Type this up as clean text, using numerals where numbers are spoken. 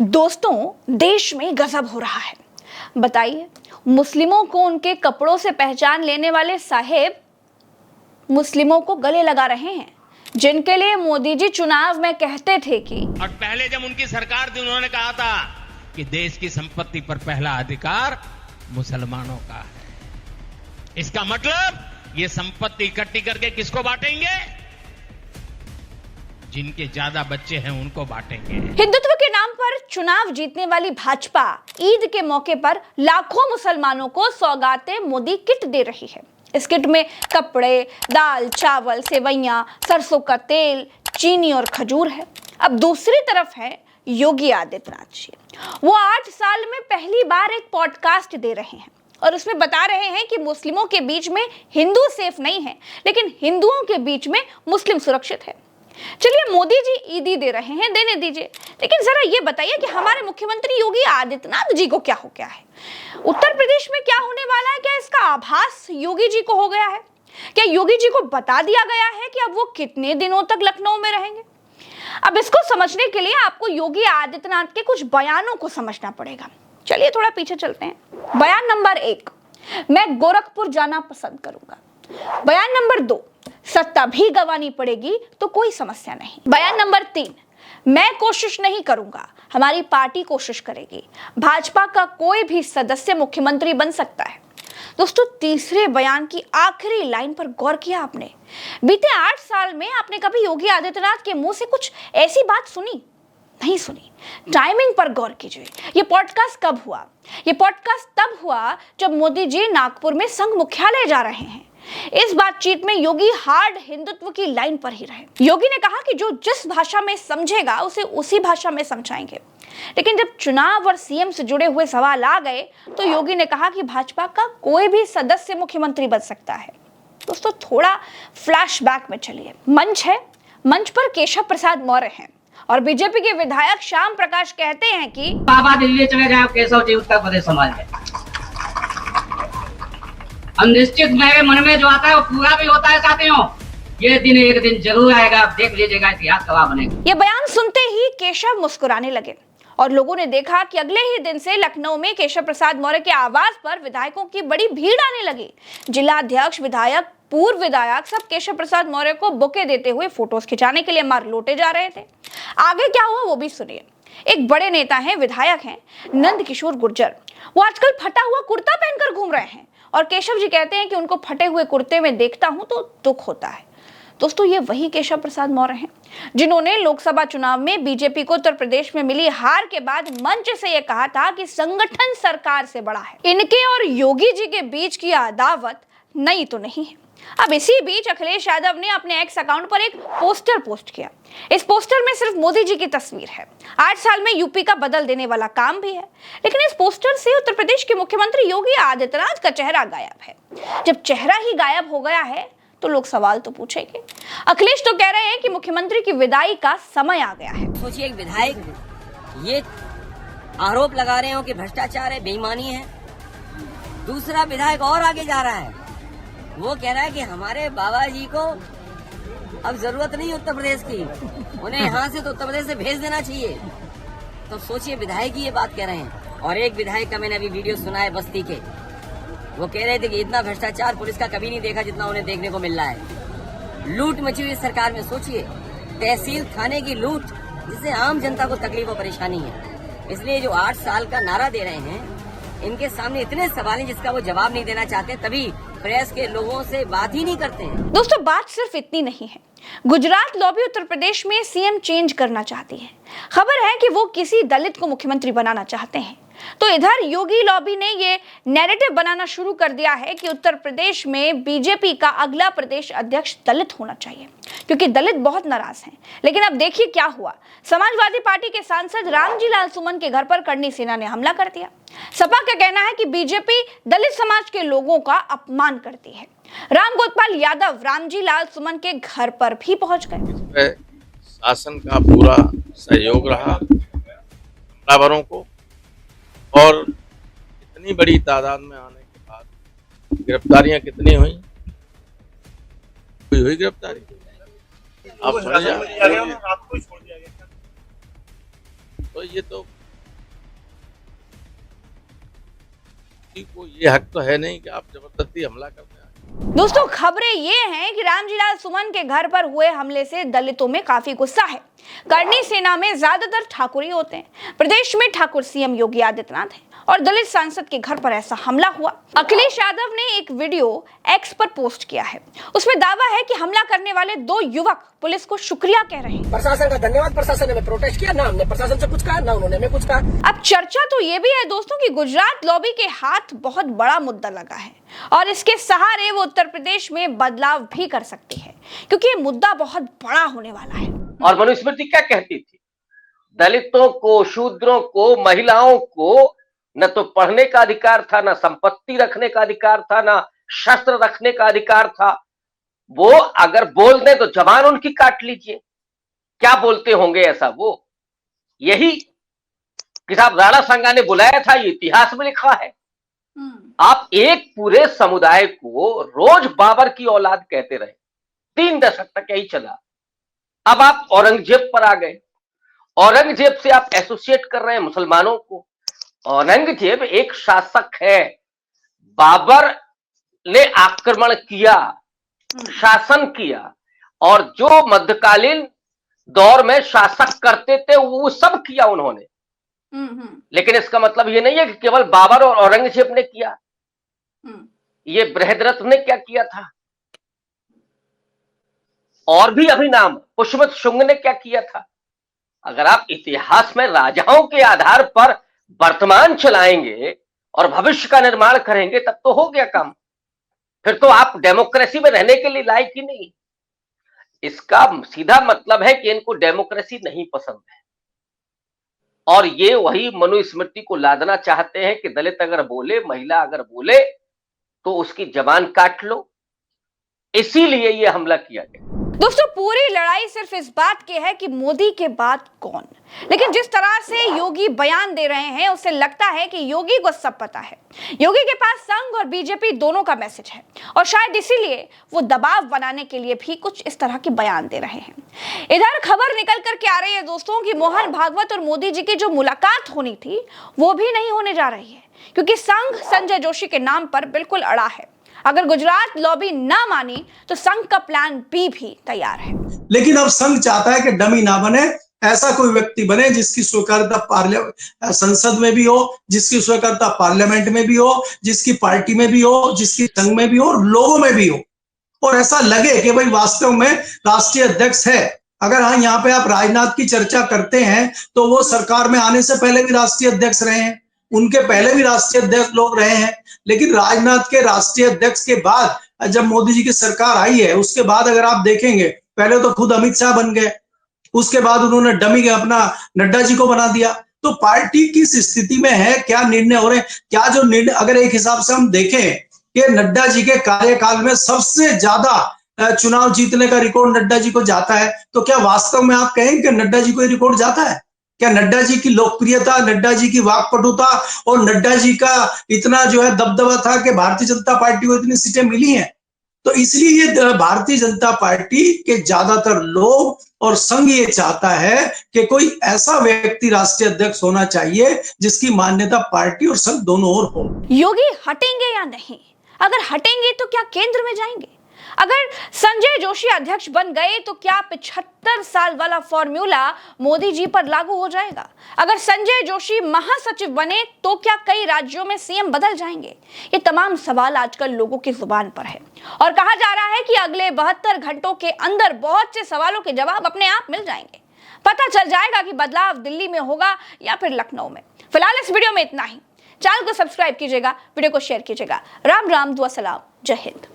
दोस्तों, देश में गजब हो रहा है। बताइए, मुस्लिमों को उनके कपड़ों से पहचान लेने वाले साहेब मुस्लिमों को गले लगा रहे हैं, जिनके लिए मोदी जी चुनाव में कहते थे कि और पहले जब उनकी सरकार थी उन्होंने कहा था कि देश की संपत्ति पर पहला अधिकार मुसलमानों का है। इसका मतलब ये संपत्ति इकट्ठी करके किसको बांटेंगे? जिनके ज्यादा बच्चे हैं उनको बांटेंगे। हिंदुत्व के नाम पर चुनाव जीतने वाली भाजपा ईद के मौके पर लाखों मुसलमानों को सौगातें मोदी किट दे रही है। इस किट में कपड़े, दाल, चावल, सेवइयां, सरसों का तेल, चीनी और खजूर है। अब दूसरी तरफ है योगी आदित्यनाथ जी। वो 8 साल में पहली बार एक पॉडकास्ट दे रहे हैं और उसमें बता रहे हैं कि मुस्लिमों के बीच में हिंदू सेफ नहीं है, लेकिन हिंदुओं के बीच में मुस्लिम सुरक्षित है। चलिए, मोदी जी ईदी दे रहे हैं, देने दीजिए, लेकिन जरा ये बताइए कि हमारे मुख्यमंत्री योगी आदित्यनाथ जी को क्या हो गया है? उत्तर प्रदेश में क्या होने वाला है? क्या इसका आभास योगी जी को हो गया है? क्या योगी जी को बता दिया गया है कि अब वो कितने दिनों तक लखनऊ में रहेंगे? अब इसको समझने के लिए आपको योगी आदित्यनाथ के कुछ बयानों को समझना पड़ेगा। चलिए थोड़ा पीछे चलते हैं। बयान नंबर 1, मैं गोरखपुर जाना पसंद करूंगा। बयान नंबर 2, सत्ता भी गंवानी पड़ेगी तो कोई समस्या नहीं। बयान नंबर 3, मैं कोशिश नहीं करूंगा, हमारी पार्टी कोशिश करेगी। भाजपा का कोई भी सदस्य मुख्यमंत्री बन सकता है। दोस्तों, तीसरे बयान की आखिरी लाइन पर गौर किया आपने? बीते 8 साल में आपने कभी योगी आदित्यनाथ के मुंह से कुछ ऐसी बात सुनी? नहीं सुनी। टाइमिंग पर गौर कीजिए। ये पॉडकास्ट कब हुआ? ये पॉडकास्ट तब हुआ जब मोदी जी नागपुर में संघ मुख्यालय जा रहे हैं। इस बातचीत में योगी हार्ड हिंदुत्व की लाइन पर ही रहे। योगी ने कहा कि जो जिस भाषा में समझेगा उसे उसी भाषा में समझाएंगे। लेकिन जब चुनाव और सीएम से जुड़े हुए सवाल आ गए तो योगी ने कहा कि भाजपा का कोई भी सदस्य मुख्यमंत्री बन सकता है। दोस्तों, थोड़ा फ्लैशबैक में चलिए। मंच है, मंच पर केशव प्रसाद मौर्य हैं और बीजेपी के विधायक श्याम प्रकाश कहते हैं कि बाबा दिल्ली चले जाए केशव जी उत्तर प्रदेश संभाल ले। अनिश्चित मेरे मन में जो आता है वो पूरा भी होता है साथियों। ये दिन एक दिन जरूर आएगा, देख लीजिएगा, इतिहास गवाह बनेगा। ये बयान सुनते ही केशव मुस्कुराने लगे और लोगों ने देखा कि अगले ही दिन से लखनऊ में केशव प्रसाद मौर्य के आवास पर विधायकों की बड़ी भीड़ आने लगी। जिला अध्यक्ष, विधायक, पूर्व विधायक सब केशव प्रसाद मौर्य को बुके देते हुए फोटोज खिंचाने के लिए मार लौटे जा रहे थे। आगे क्या हुआ वो भी सुनिए। एक बड़े नेता हैं, विधायक हैं, नंद किशोर गुर्जर। वो आजकल फटा हुआ कुर्ता पहनकर घूम रहे हैं और केशव जी कहते हैं कि उनको फटे हुए कुर्ते में देखता हूं तो दुख होता है। दोस्तों, ये वही केशव प्रसाद मौर्य हैं जिन्होंने लोकसभा चुनाव में बीजेपी को उत्तर प्रदेश में मिली हार के बाद मंच से यह कहा था कि संगठन सरकार से बड़ा है। इनके और योगी जी के बीच की अदावत नई तो नहीं है। अब इसी बीच अखिलेश यादव ने अपने एक्स अकाउंट पर एक पोस्टर पोस्ट किया। इस पोस्टर में सिर्फ मोदी जी की तस्वीर है। 8 साल में यूपी का बदल देने वाला काम भी है, लेकिन इस पोस्टर से उत्तर प्रदेश के मुख्यमंत्री योगी आदित्यनाथ का चेहरा गायब है। जब चेहरा ही गायब हो गया है तो लोग सवाल तो पूछेंगे। अखिलेश तो कह रहे हैं कि मुख्यमंत्री की विदाई का समय आ गया है। सोचिए, एक विधायक ये आरोप लगा रहे हो कि भ्रष्टाचार है, बेईमानी है। दूसरा विधायक और आगे जा रहा है, वो कह रहा है कि हमारे बाबा जी को अब जरूरत नहीं उत्तर प्रदेश की, उन्हें यहाँ से तो उत्तर प्रदेश से भेज देना चाहिए। तो सोचिए, विधायक ही ये बात कह रहे हैं। और एक विधायक का मैंने अभी वीडियो सुना है बस्ती के, वो कह रहे थे कि इतना भ्रष्टाचार पुलिस का कभी नहीं देखा जितना उन्हें देखने को मिल रहा है। लूट मची हुई सरकार में सोचिए, तहसील थाने की लूट, जिससे आम जनता को तकलीफ और परेशानी है। इसलिए जो 8 साल का नारा दे रहे हैं, इनके सामने इतने सवाल हैं जिसका वो जवाब नहीं देना चाहते, तभी प्रेस के लोगों से बात ही नहीं करते हैं। दोस्तों, बात सिर्फ इतनी नहीं है। गुजरात लॉबी उत्तर प्रदेश में सीएम चेंज करना चाहती है। खबर है कि वो किसी दलित को मुख्यमंत्री बनाना चाहते हैं। तो इधर योगी लॉबी ने ये नैरेटिव बनाना शुरू कर दिया है कि उत्तर प्रदेश में बीजेपी का अगला प्रदेश अध्यक्ष दलित होना चाहिए, क्योंकि दलित बहुत नाराज हैं। लेकिन अब देखिए क्या हुआ। समाजवादी पार्टी के सांसद रामजी लाल सुमन के घर पर करनी सेना ने हमला कर दिया। सपा का कहना है कि बीजेपी दलित समाज के लोगों का अपमान करती है। राम गोपाल यादव रामजी लाल सुमन के घर पर भी पहुंच गए। शासन का पूरा सहयोग रहा हमलावरों को, और इतनी बड़ी तादाद में आने के बाद गिरफ्तारियां कितनी हुई गिरफ्तारी आप समझ, तो ये तो किसी को ये हक तो है नहीं कि आप जबरदस्ती हमला करते हैं। दोस्तों, खबरें ये हैं कि रामजीलाल सुमन के घर पर हुए हमले से दलितों में काफी गुस्सा है। करनी सेना में ज्यादातर ठाकुर ही होते हैं। प्रदेश में ठाकुर सीएम योगी आदित्यनाथ हैं और दलित सांसद के घर पर ऐसा हमला हुआ। अखिलेश यादव ने एक वीडियो एक्स पर पोस्ट किया है। उसमें दावा है कि हमला करने वाले 2 युवक पुलिस को शुक्रिया कह रहे हैं। प्रशासन का धन्यवाद, प्रशासन ने प्रोटेस्ट किया, ना हमने प्रशासन से कुछ कहा, ना उन्होंने हमें कुछ कहा। अब चर्चा तो ये भी है दोस्तों कि गुजरात लॉबी के हाथ बहुत बड़ा मुद्दा लगा है और इसके सहारे वो उत्तर प्रदेश में बदलाव भी कर सकती है, क्योंकि ये मुद्दा बहुत बड़ा होने वाला है। और मनुस्मृति क्या कहती थी? दलितों को, शूद्रों को, महिलाओं को न तो पढ़ने का अधिकार था, न संपत्ति रखने का अधिकार था, न शस्त्र रखने का अधिकार था। वो अगर बोल दें तो जबान उनकी काट लीजिए। क्या बोलते होंगे ऐसा वो? यही कि साहब राणा संगा ने बुलाया था, ये इतिहास में लिखा है। आप एक पूरे समुदाय को रोज बाबर की औलाद कहते रहे, 3 दशक तक यही चला। अब आप औरंगजेब पर आ गए। औरंगजेब से आप एसोसिएट कर रहे हैं मुसलमानों को। औरंगजेब एक शासक है। बाबर ने आक्रमण किया, शासन किया, और जो मध्यकालीन दौर में शासक करते थे वो सब किया उन्होंने। लेकिन इसका मतलब ये नहीं है कि केवल बाबर और औरंगजेब ने किया। ये बृहद्रथ ने क्या किया था, और भी अभी नाम पुष्पवत शुंग ने क्या किया था। अगर आप इतिहास में राजाओं के आधार पर वर्तमान चलाएंगे और भविष्य का निर्माण करेंगे तब तो हो गया काम। फिर तो आप डेमोक्रेसी में रहने के लिए लायक ही नहीं। इसका सीधा मतलब है कि इनको डेमोक्रेसी नहीं पसंद है और ये वही मनुस्मृति को लादना चाहते हैं कि दलित अगर बोले, महिला अगर बोले तो उसकी जबान काट लो। इसीलिए ये हमला किया गया। दोस्तों, पूरी लड़ाई सिर्फ इस बात की है कि मोदी के बाद कौन। लेकिन जिस तरह से योगी बयान दे रहे हैं उससे लगता है कि योगी को सब पता है। योगी के पास संघ और बीजेपी दोनों का मैसेज है और शायद इसीलिए वो दबाव बनाने के लिए भी कुछ इस तरह के बयान दे रहे हैं। इधर खबर निकल करके आ रही है दोस्तों कि मोहन भागवत और मोदी जी की जो मुलाकात होनी थी वो भी नहीं होने जा रही है, क्योंकि संघ संजय जोशी के नाम पर बिल्कुल अड़ा है। अगर गुजरात लॉबी ना मानी तो संघ का प्लान बी भी तैयार है। लेकिन अब संघ चाहता है कि डमी ना बने, ऐसा कोई व्यक्ति बने जिसकी स्वीकार्यता संसद में भी हो, जिसकी स्वीकार्यता पार्लियामेंट में भी हो, जिसकी पार्टी में भी हो, जिसकी संघ में भी हो और लोगों में भी हो, और ऐसा लगे कि भाई वास्तव में राष्ट्रीय अध्यक्ष है। अगर हाँ, यहाँ पे आप राजनाथ की चर्चा करते हैं तो वो सरकार में आने से पहले भी राष्ट्रीय अध्यक्ष रहे हैं, उनके पहले भी राष्ट्रीय अध्यक्ष लोग रहे हैं। लेकिन राजनाथ के राष्ट्रीय अध्यक्ष के बाद जब मोदी जी की सरकार आई है उसके बाद अगर आप देखेंगे, पहले तो खुद अमित शाह बन गए, उसके बाद उन्होंने डमी अपना नड्डा जी को बना दिया। तो पार्टी किस स्थिति में है, क्या निर्णय हो रहे हैं, क्या जो निर्णय, अगर एक हिसाब से हम देखें कि नड्डा जी के कार्यकाल में सबसे ज्यादा चुनाव जीतने का रिकॉर्ड नड्डा जी को जाता है, तो क्या वास्तव में आप कहेंगे कि नड्डा जी को रिकॉर्ड जाता है? क्या नड्डा जी की लोकप्रियता, नड्डा जी की वाकपटुता और नड्डा जी का इतना जो है दबदबा था कि भारतीय जनता पार्टी को इतनी सीटें मिली हैं? तो इसलिए ये भारतीय जनता पार्टी के ज्यादातर लोग और संघ ये चाहता है कि कोई ऐसा व्यक्ति राष्ट्रीय अध्यक्ष होना चाहिए जिसकी मान्यता पार्टी और संघ दोनों ओर हो। योगी हटेंगे या नहीं? अगर हटेंगे तो क्या केंद्र में जाएंगे? अगर संजय जोशी अध्यक्ष बन गए तो क्या 75 साल वाला फॉर्मूला मोदी जी पर लागू हो जाएगा? अगर संजय जोशी महासचिव बने तो क्या कई राज्यों में सीएम बदल जाएंगे? ये तमाम सवाल आजकल लोगों की जुबान पर है और कहा जा रहा है कि अगले 72 घंटों के अंदर बहुत से सवालों के जवाब अपने आप मिल जाएंगे। पता चल जाएगा कि बदलाव दिल्ली में होगा या फिर लखनऊ में। फिलहाल इस वीडियो में इतना ही। चैनल को सब्सक्राइब कीजिएगा, वीडियो को शेयर कीजिएगा। राम राम, दुआ सलाम, जय हिंद।